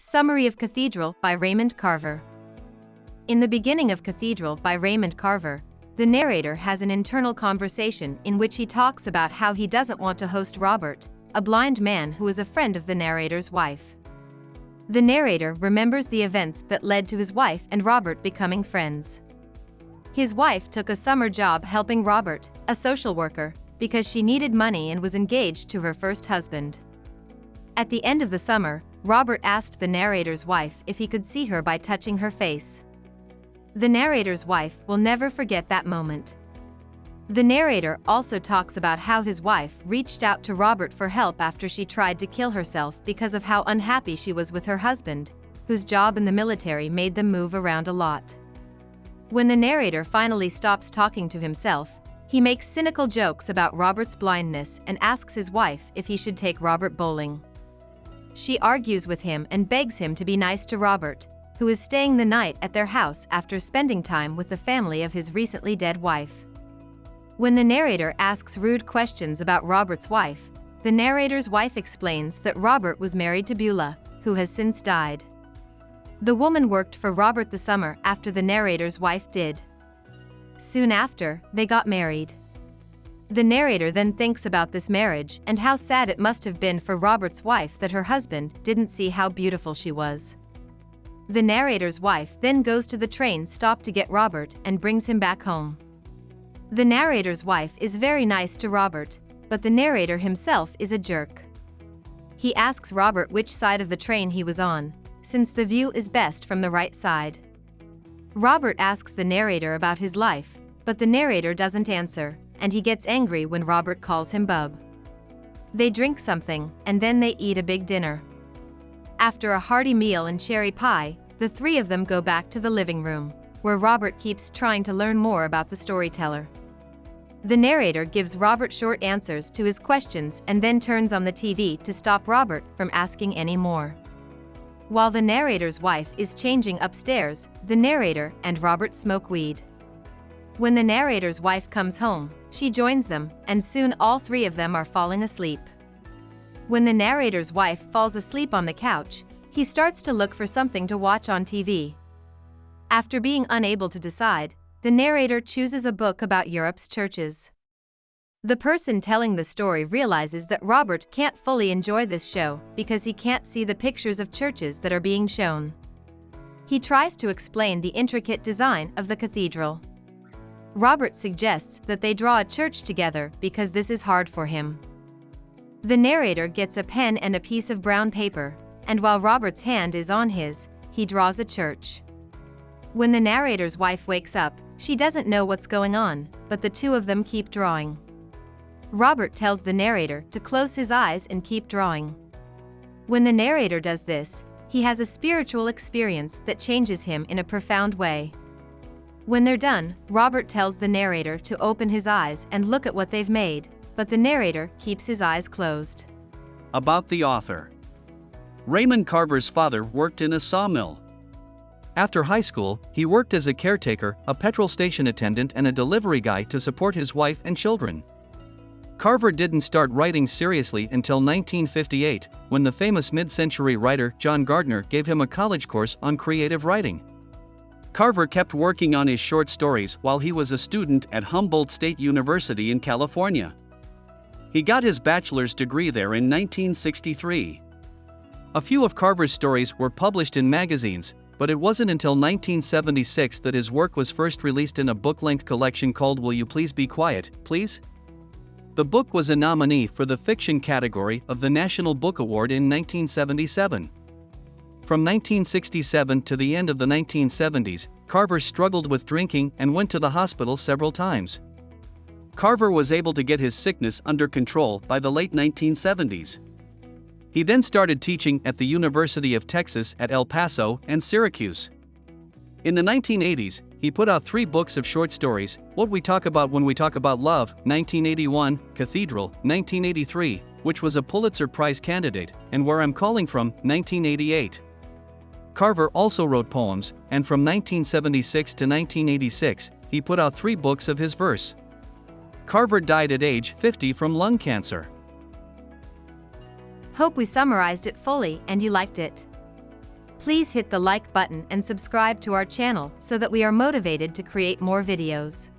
Summary of Cathedral by Raymond Carver. In the beginning of Cathedral by Raymond Carver, the narrator has an internal conversation in which he talks about how he doesn't want to host Robert, a blind man who is a friend of the narrator's wife. The narrator remembers the events that led to his wife and Robert becoming friends. His wife took a summer job helping Robert, a social worker, because she needed money and was engaged to her first husband. At the end of the summer, Robert asked the narrator's wife if he could see her by touching her face. The narrator's wife will never forget that moment. The narrator also talks about how his wife reached out to Robert for help after she tried to kill herself because of how unhappy she was with her husband, whose job in the military made them move around a lot. When the narrator finally stops talking to himself, he makes cynical jokes about Robert's blindness and asks his wife if he should take Robert bowling. She argues with him and begs him to be nice to Robert, who is staying the night at their house after spending time with the family of his recently dead wife. When the narrator asks rude questions about Robert's wife, the narrator's wife explains that Robert was married to Beulah, who has since died. The woman worked for Robert the summer after the narrator's wife did. Soon after, they got married. The narrator then thinks about this marriage and how sad it must have been for Robert's wife that her husband didn't see how beautiful she was. The narrator's wife then goes to the train stop to get Robert and brings him back home. The narrator's wife is very nice to Robert, but the narrator himself is a jerk. He asks Robert which side of the train he was on, since the view is best from the right side. Robert asks the narrator about his life, but the narrator doesn't answer, and he gets angry when Robert calls him bub. They drink something, and then they eat a big dinner. After a hearty meal and cherry pie, the three of them go back to the living room, where Robert keeps trying to learn more about the storyteller. The narrator gives Robert short answers to his questions and then turns on the TV to stop Robert from asking any more. While the narrator's wife is changing upstairs, the narrator and Robert smoke weed. When the narrator's wife comes home, she joins them, and soon all three of them are falling asleep. When the narrator's wife falls asleep on the couch, he starts to look for something to watch on TV. After being unable to decide, the narrator chooses a book about Europe's churches. The person telling the story realizes that Robert can't fully enjoy this show because he can't see the pictures of churches that are being shown. He tries to explain the intricate design of the cathedral. Robert suggests that they draw a church together because this is hard for him. The narrator gets a pen and a piece of brown paper, and while Robert's hand is on his, he draws a church. When the narrator's wife wakes up, she doesn't know what's going on, but the two of them keep drawing. Robert tells the narrator to close his eyes and keep drawing. When the narrator does this, he has a spiritual experience that changes him in a profound way. When they're done, Robert tells the narrator to open his eyes and look at what they've made, but the narrator keeps his eyes closed. About the author. Raymond Carver's father worked in a sawmill. After high school, he worked as a caretaker, a petrol station attendant, and a delivery guy to support his wife and children. Carver didn't start writing seriously until 1958, when the famous mid-century writer John Gardner gave him a college course on creative writing. Carver kept working on his short stories while he was a student at Humboldt State University in California. He got his bachelor's degree there in 1963. A few of Carver's stories were published in magazines, but it wasn't until 1976 that his work was first released in a book-length collection called Will You Please Be Quiet, Please? The book was a nominee for the fiction category of the National Book Award in 1977. From 1967 to the end of the 1970s, Carver struggled with drinking and went to the hospital several times. Carver was able to get his sickness under control by the late 1970s. He then started teaching at the University of Texas at El Paso and Syracuse. In the 1980s, he put out 3 books of short stories: What We Talk About When We Talk About Love, 1981, Cathedral, 1983, which was a Pulitzer Prize candidate, and Where I'm Calling From, 1988. Carver also wrote poems, and from 1976 to 1986, he put out 3 books of his verse. Carver died at age 50 from lung cancer. Hope we summarized it fully and you liked it. Please hit the like button and subscribe to our channel so that we are motivated to create more videos.